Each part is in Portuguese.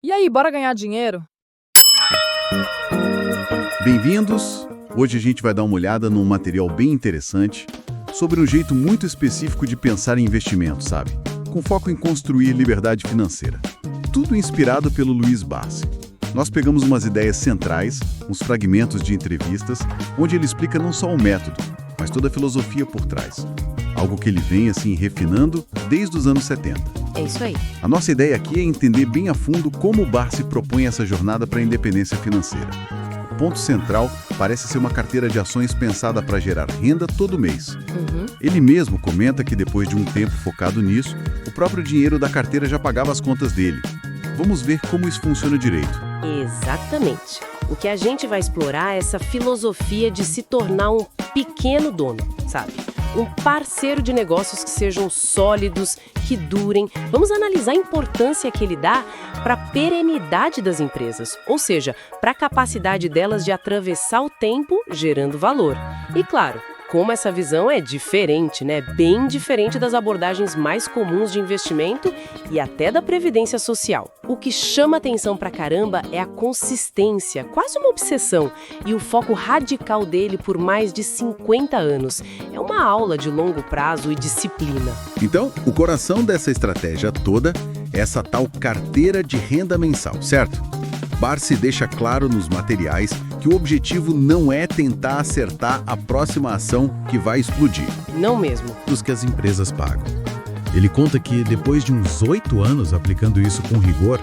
E aí, bora ganhar dinheiro? Bem-vindos! Hoje a gente vai dar uma olhada num material bem interessante sobre um jeito muito específico de pensar em investimento, sabe? Com foco em construir liberdade financeira. Tudo inspirado pelo Luiz Barsi. Nós pegamos umas ideias centrais, uns fragmentos de entrevistas, onde ele explica não só o método, mas toda a filosofia por trás. Algo que ele vem, assim, refinando desde os anos 70. É isso aí. A nossa ideia aqui é entender bem a fundo como o Barsi propõe essa jornada para a independência financeira. O ponto central parece ser uma carteira de ações pensada para gerar renda todo mês. Ele mesmo comenta que depois de um tempo focado nisso, o próprio dinheiro da carteira já pagava as contas dele. Vamos ver como isso funciona direito. Exatamente. O que a gente vai explorar é essa filosofia de se tornar um pequeno dono, sabe? Um parceiro de negócios que sejam sólidos, que durem. Vamos analisar a importância que ele dá para a perenidade das empresas, ou seja, para a capacidade delas de atravessar o tempo gerando valor. E claro, como essa visão é diferente, né? Bem diferente das abordagens mais comuns de investimento e até da previdência social. O que chama atenção pra caramba é a consistência, quase uma obsessão, e o foco radical dele por mais de 50 anos. É uma aula de longo prazo e disciplina. Então, o coração dessa estratégia toda é essa tal carteira de renda mensal, certo? Barsi deixa claro nos materiais que o objetivo não é tentar acertar a próxima ação que vai explodir. Não mesmo. Dos que as empresas pagam. Ele conta que depois de uns 8 anos aplicando isso com rigor,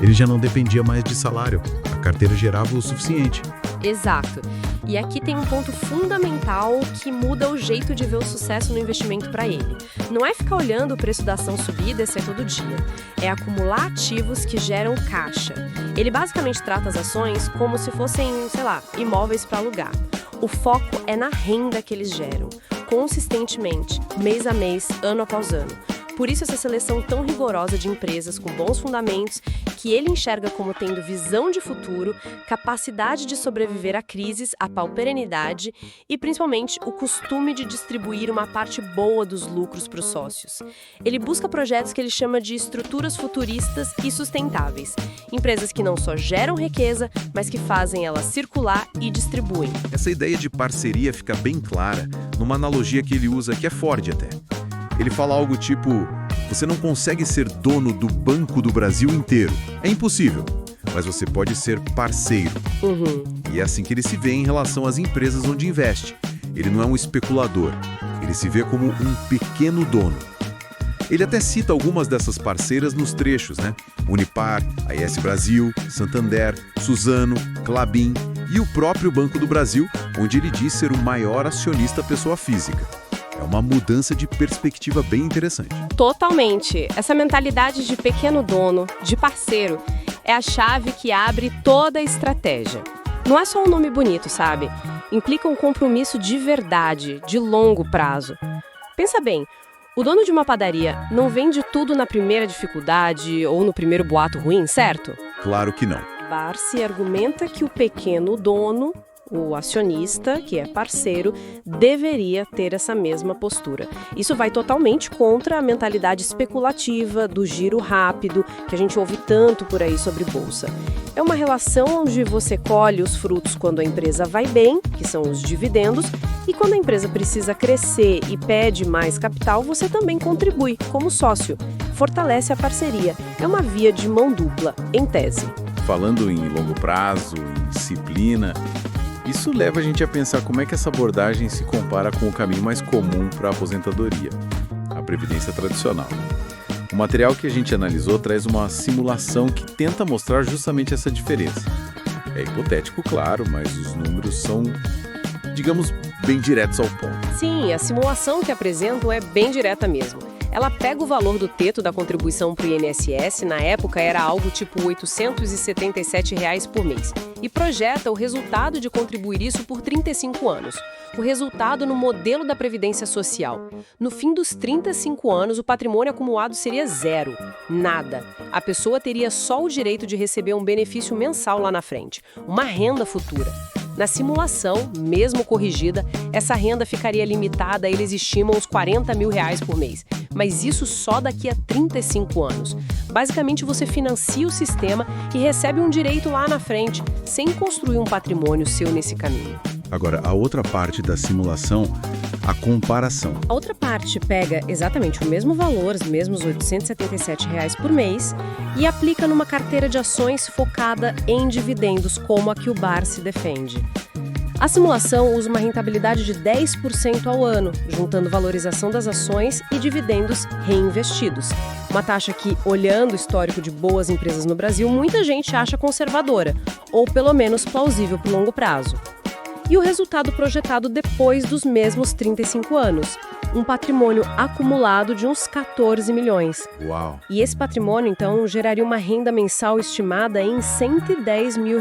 ele já não dependia mais de salário. A carteira gerava o suficiente. Exato. E aqui tem um ponto fundamental que muda o jeito de ver o sucesso no investimento para ele. Não é ficar olhando o preço da ação subir e descer todo dia. É acumular ativos que geram caixa. Ele basicamente trata as ações como se fossem, imóveis para alugar. O foco é na renda que eles geram, consistentemente, mês a mês, ano após ano. Por isso essa seleção tão rigorosa de empresas com bons fundamentos, que ele enxerga como tendo visão de futuro, capacidade de sobreviver a crises, a perenidade e, principalmente, o costume de distribuir uma parte boa dos lucros para os sócios. Ele busca projetos que ele chama de estruturas futuristas e sustentáveis. Empresas que não só geram riqueza, mas que fazem ela circular e distribuem. Essa ideia de parceria fica bem clara numa analogia que ele usa, que é Ford até. Ele fala algo tipo, você não consegue ser dono do Banco do Brasil inteiro. É impossível. Mas você pode ser parceiro. E é assim que ele se vê em relação às empresas onde investe. Ele não é um especulador. Ele se vê como um pequeno dono. Ele até cita algumas dessas parceiras nos trechos, né? Unipar, AES Brasil, Santander, Suzano, Klabin e o próprio Banco do Brasil, onde ele diz ser o maior acionista pessoa física. É uma mudança de perspectiva bem interessante. Totalmente. Essa mentalidade de pequeno dono, de parceiro, é a chave que abre toda a estratégia. Não é só um nome bonito, sabe? Implica um compromisso de verdade, de longo prazo. Pensa bem, o dono de uma padaria não vende tudo na primeira dificuldade ou no primeiro boato ruim, certo? Claro que não. Barsi argumenta que o pequeno dono, o acionista, que é parceiro, deveria ter essa mesma postura. Isso vai totalmente contra a mentalidade especulativa, do giro rápido, que a gente ouve tanto por aí sobre bolsa. É uma relação onde você colhe os frutos quando a empresa vai bem, que são os dividendos, e quando a empresa precisa crescer e pede mais capital, você também contribui como sócio. Fortalece a parceria. É uma via de mão dupla, em tese. Falando em longo prazo, em disciplina, isso leva a gente a pensar como é que essa abordagem se compara com o caminho mais comum para a aposentadoria, a previdência tradicional. O material que a gente analisou traz uma simulação que tenta mostrar justamente essa diferença. É hipotético, claro, mas os números são, digamos, bem diretos ao ponto. Sim, a simulação que apresentam é bem direta mesmo. Ela pega o valor do teto da contribuição para o INSS, na época era algo tipo R$ 877 por mês, e projeta o resultado de contribuir isso por 35 anos. O resultado no modelo da Previdência Social. No fim dos 35 anos, o patrimônio acumulado seria zero. Nada. A pessoa teria só o direito de receber um benefício mensal lá na frente. Uma renda futura. Na simulação, mesmo corrigida, essa renda ficaria limitada, eles estimam, uns R$40 mil por mês. Mas isso só daqui a 35 anos. Basicamente, você financia o sistema e recebe um direito lá na frente, sem construir um patrimônio seu nesse caminho. Agora, a outra parte da simulação, a comparação. A outra parte pega exatamente o mesmo valor, os mesmos R$ 877 por mês, e aplica numa carteira de ações focada em dividendos, como a que o Barsi defende. A simulação usa uma rentabilidade de 10% ao ano, juntando valorização das ações e dividendos reinvestidos. Uma taxa que, olhando o histórico de boas empresas no Brasil, muita gente acha conservadora, ou pelo menos plausível para o longo prazo. E o resultado projetado depois dos mesmos 35 anos. Um patrimônio acumulado de uns 14 milhões. Uau! E esse patrimônio, então, geraria uma renda mensal estimada em R$110 mil.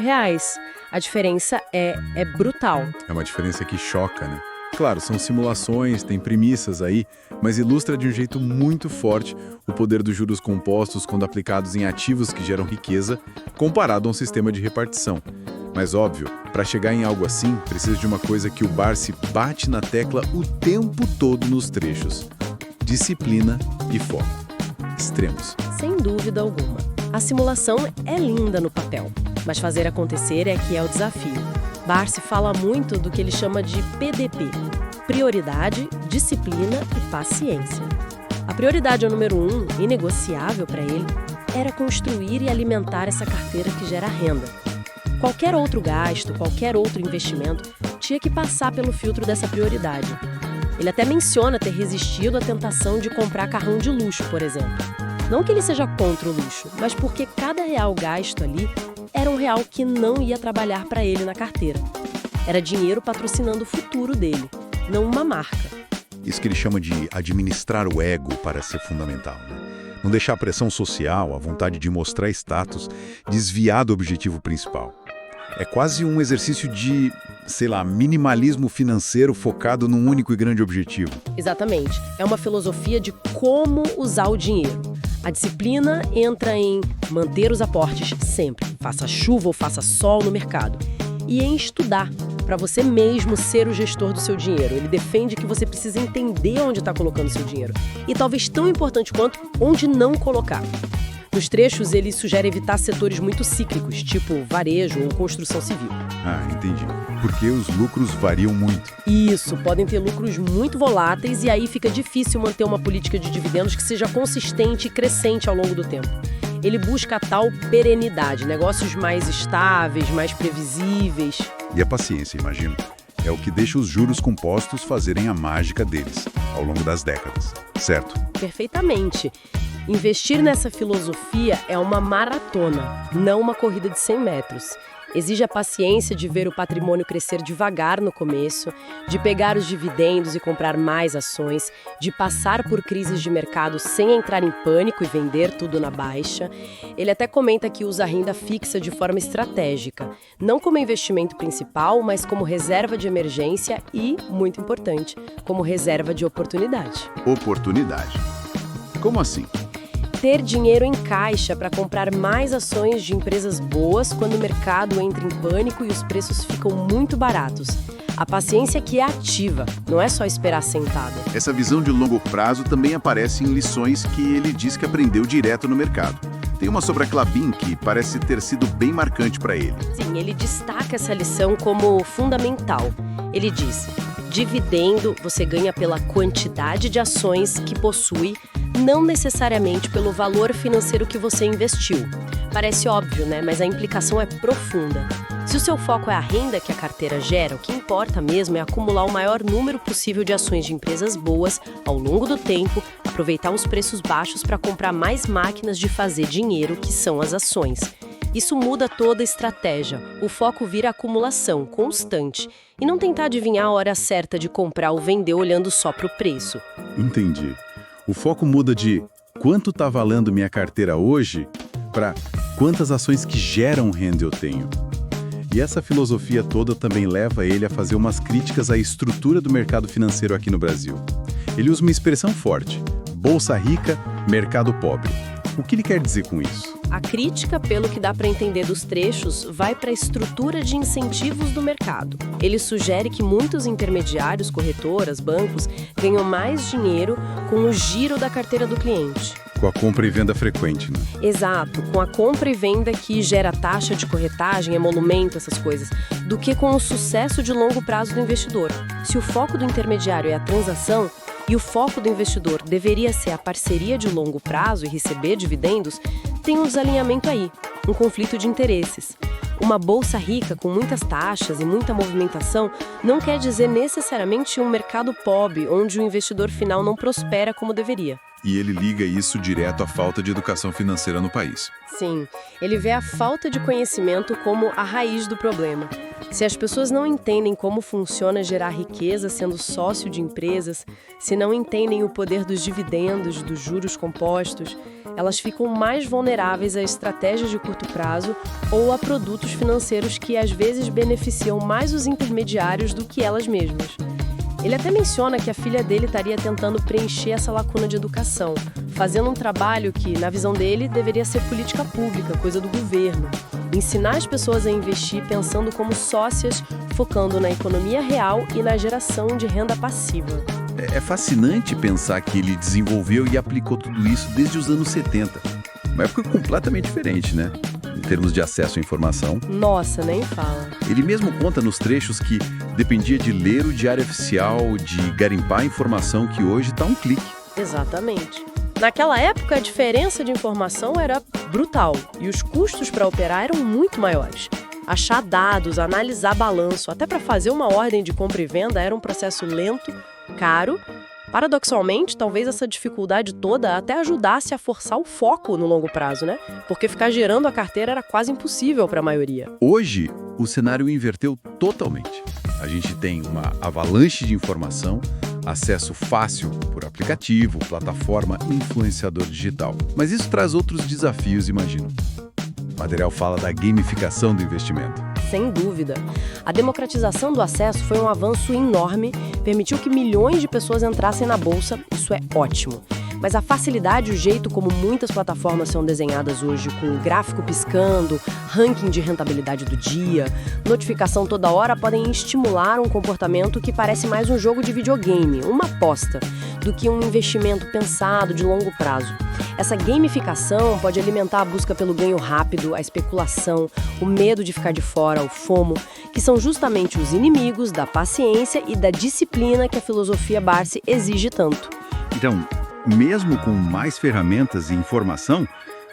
A diferença é brutal. É uma diferença que choca, né? Claro, são simulações, tem premissas aí, mas ilustra de um jeito muito forte o poder dos juros compostos quando aplicados em ativos que geram riqueza, comparado a um sistema de repartição. Mas óbvio, para chegar em algo assim, precisa de uma coisa que o Barsi bate na tecla o tempo todo nos trechos: disciplina e foco. Extremos. Sem dúvida alguma. A simulação é linda no papel, mas fazer acontecer é que é o desafio. Barsi fala muito do que ele chama de PDP: prioridade, disciplina e paciência. A prioridade número 1, inegociável para ele, era construir e alimentar essa carteira que gera renda. Qualquer outro gasto, qualquer outro investimento tinha que passar pelo filtro dessa prioridade. Ele até menciona ter resistido à tentação de comprar carrão de luxo, por exemplo. Não que ele seja contra o luxo, mas porque cada real gasto ali era um real que não ia trabalhar para ele na carteira. Era dinheiro patrocinando o futuro dele, não uma marca. Isso que ele chama de administrar o ego parece ser fundamental, né? Não deixar a pressão social, a vontade de mostrar status, desviar do objetivo principal. É quase um exercício de, minimalismo financeiro focado num único e grande objetivo. Exatamente. É uma filosofia de como usar o dinheiro. A disciplina entra em manter os aportes sempre, faça chuva ou faça sol no mercado. E em estudar, para você mesmo ser o gestor do seu dinheiro. Ele defende que você precisa entender onde está colocando seu dinheiro. E talvez tão importante quanto onde não colocar. Nos trechos, ele sugere evitar setores muito cíclicos, tipo varejo ou construção civil. Ah, entendi. Porque os lucros variam muito. Isso, podem ter lucros muito voláteis e aí fica difícil manter uma política de dividendos que seja consistente e crescente ao longo do tempo. Ele busca a tal perenidade, negócios mais estáveis, mais previsíveis. E a paciência, imagino, é o que deixa os juros compostos fazerem a mágica deles ao longo das décadas, certo? Perfeitamente. Investir nessa filosofia é uma maratona, não uma corrida de 100 metros. Exige a paciência de ver o patrimônio crescer devagar no começo, de pegar os dividendos e comprar mais ações, de passar por crises de mercado sem entrar em pânico e vender tudo na baixa. Ele até comenta que usa a renda fixa de forma estratégica, não como investimento principal, mas como reserva de emergência e, muito importante, como reserva de oportunidade. Oportunidade. Como assim? Ter dinheiro em caixa para comprar mais ações de empresas boas quando o mercado entra em pânico e os preços ficam muito baratos. A paciência que é ativa, não é só esperar sentado. Essa visão de longo prazo também aparece em lições que ele diz que aprendeu direto no mercado. Tem uma sobre a Klabin que parece ter sido bem marcante para ele. Sim, ele destaca essa lição como fundamental. Ele diz: dividendo você ganha pela quantidade de ações que possui, não necessariamente pelo valor financeiro que você investiu. Parece óbvio, né? Mas a implicação é profunda. Se o seu foco é a renda que a carteira gera, o que importa mesmo é acumular o maior número possível de ações de empresas boas ao longo do tempo, aproveitar os preços baixos para comprar mais máquinas de fazer dinheiro, que são as ações. Isso muda toda a estratégia. O foco vira acumulação constante e não tentar adivinhar a hora certa de comprar ou vender olhando só para o preço. Entendi. O foco muda de quanto está valendo minha carteira hoje para quantas ações que geram renda eu tenho. E essa filosofia toda também leva ele a fazer umas críticas à estrutura do mercado financeiro aqui no Brasil. Ele usa uma expressão forte: bolsa rica, mercado pobre. O que ele quer dizer com isso? A crítica, pelo que dá para entender dos trechos, vai para a estrutura de incentivos do mercado. Ele sugere que muitos intermediários, corretoras, bancos, ganham mais dinheiro com o giro da carteira do cliente. Com a compra e venda frequente, né? Exato, com a compra e venda que gera taxa de corretagem, emolumento, essas coisas, do que com o sucesso de longo prazo do investidor. Se o foco do intermediário é a transação e o foco do investidor deveria ser a parceria de longo prazo e receber dividendos, tem um desalinhamento aí, um conflito de interesses. Uma bolsa rica com muitas taxas e muita movimentação não quer dizer necessariamente um mercado pobre onde o investidor final não prospera como deveria. E ele liga isso direto à falta de educação financeira no país. Sim, ele vê a falta de conhecimento como a raiz do problema. Se as pessoas não entendem como funciona gerar riqueza sendo sócio de empresas, se não entendem o poder dos dividendos, dos juros compostos, elas ficam mais vulneráveis a estratégias de curto prazo ou a produtos financeiros que às vezes beneficiam mais os intermediários do que elas mesmas. Ele até menciona que a filha dele estaria tentando preencher essa lacuna de educação, fazendo um trabalho que, na visão dele, deveria ser política pública, coisa do governo. Ensinar as pessoas a investir pensando como sócias, focando na economia real e na geração de renda passiva. É fascinante pensar que ele desenvolveu e aplicou tudo isso desde os anos 70. Uma época completamente diferente, né? Em termos de acesso à informação. Nossa, nem fala. Ele mesmo conta nos trechos que dependia de ler o diário oficial, de garimpar a informação que hoje está a um clique. Exatamente. Naquela época, a diferença de informação era brutal e os custos para operar eram muito maiores. Achar dados, analisar balanço, até para fazer uma ordem de compra e venda era um processo lento, caro. Paradoxalmente, talvez essa dificuldade toda até ajudasse a forçar o foco no longo prazo, né? Porque ficar gerando a carteira era quase impossível para a maioria. Hoje, o cenário inverteu totalmente. A gente tem uma avalanche de informação, acesso fácil por aplicativo, plataforma, influenciador digital. Mas isso traz outros desafios, imagino. O material fala da gamificação do investimento. Sem dúvida. A democratização do acesso foi um avanço enorme, permitiu que milhões de pessoas entrassem na bolsa, isso é ótimo. Mas a facilidade e o jeito como muitas plataformas são desenhadas hoje, com o gráfico piscando, ranking de rentabilidade do dia, notificação toda hora, podem estimular um comportamento que parece mais um jogo de videogame, uma aposta, do que um investimento pensado de longo prazo. Essa gamificação pode alimentar a busca pelo ganho rápido, a especulação, o medo de ficar de fora, o FOMO, que são justamente os inimigos da paciência e da disciplina que a filosofia Barsi exige tanto. Então, mesmo com mais ferramentas e informação,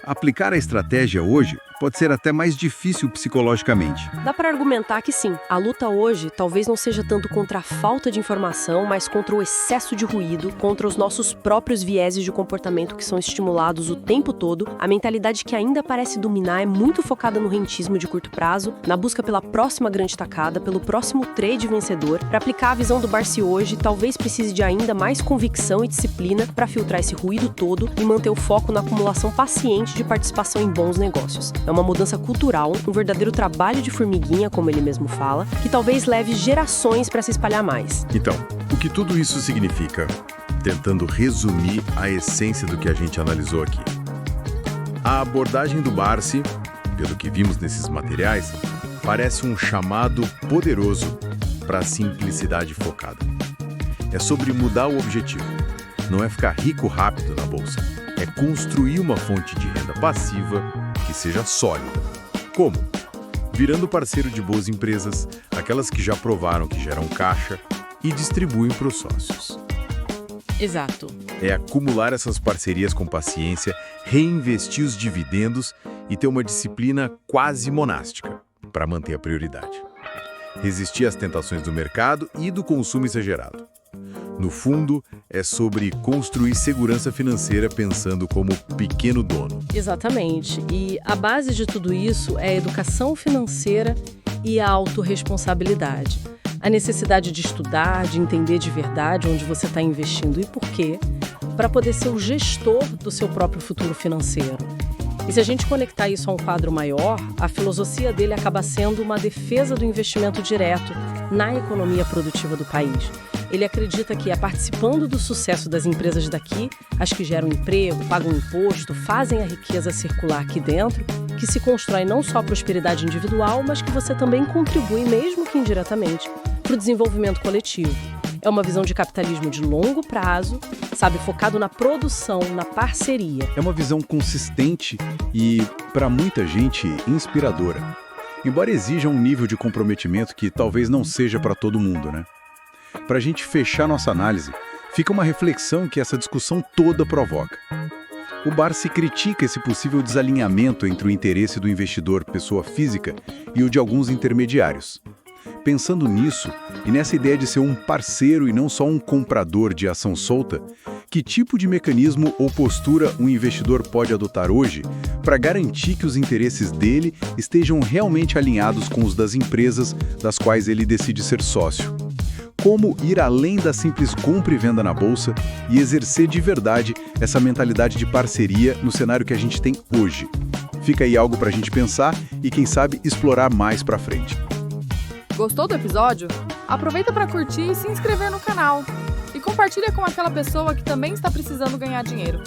aplicar a estratégia hoje pode ser até mais difícil psicologicamente. Dá para argumentar que sim, a luta hoje talvez não seja tanto contra a falta de informação, mas contra o excesso de ruído, contra os nossos próprios vieses de comportamento que são estimulados o tempo todo. A mentalidade que ainda parece dominar é muito focada no rentismo de curto prazo, na busca pela próxima grande tacada, pelo próximo trade vencedor. Para aplicar a visão do Barsi hoje, talvez precise de ainda mais convicção e disciplina para filtrar esse ruído todo e manter o foco na acumulação paciente de participação em bons negócios. É uma mudança cultural, um verdadeiro trabalho de formiguinha, como ele mesmo fala, que talvez leve gerações para se espalhar mais. Então, o que tudo isso significa? Tentando resumir a essência do que a gente analisou aqui. A abordagem do Barsi, pelo que vimos nesses materiais, parece um chamado poderoso para a simplicidade focada. É sobre mudar o objetivo. Não é ficar rico rápido na bolsa. É construir uma fonte de renda passiva que seja sólida. Como? Virando parceiro de boas empresas, aquelas que já provaram que geram caixa e distribuem para os sócios. Exato. É acumular essas parcerias com paciência, reinvestir os dividendos e ter uma disciplina quase monástica para manter a prioridade. Resistir às tentações do mercado e do consumo exagerado. No fundo, é sobre construir segurança financeira pensando como pequeno dono. Exatamente. E a base de tudo isso é a educação financeira e a autorresponsabilidade. A necessidade de estudar, de entender de verdade onde você está investindo e por quê, para poder ser o gestor do seu próprio futuro financeiro. E se a gente conectar isso a um quadro maior, a filosofia dele acaba sendo uma defesa do investimento direto na economia produtiva do país. Ele acredita que é participando do sucesso das empresas daqui, as que geram emprego, pagam imposto, fazem a riqueza circular aqui dentro, que se constrói não só a prosperidade individual, mas que você também contribui, mesmo que indiretamente, para o desenvolvimento coletivo. É uma visão de capitalismo de longo prazo, sabe, focado na produção, na parceria. É uma visão consistente e, para muita gente, inspiradora. Embora exija um nível de comprometimento que talvez não seja para todo mundo, né? Para a gente fechar nossa análise, fica uma reflexão que essa discussão toda provoca. O Barsi critica esse possível desalinhamento entre o interesse do investidor pessoa física e o de alguns intermediários. Pensando nisso, e nessa ideia de ser um parceiro e não só um comprador de ação solta, que tipo de mecanismo ou postura um investidor pode adotar hoje para garantir que os interesses dele estejam realmente alinhados com os das empresas das quais ele decide ser sócio? Como ir além da simples compra e venda na bolsa e exercer de verdade essa mentalidade de parceria no cenário que a gente tem hoje? Fica aí algo para a gente pensar e, quem sabe, explorar mais para frente. Gostou do episódio? Aproveita para curtir e se inscrever no canal. E compartilha com aquela pessoa que também está precisando ganhar dinheiro.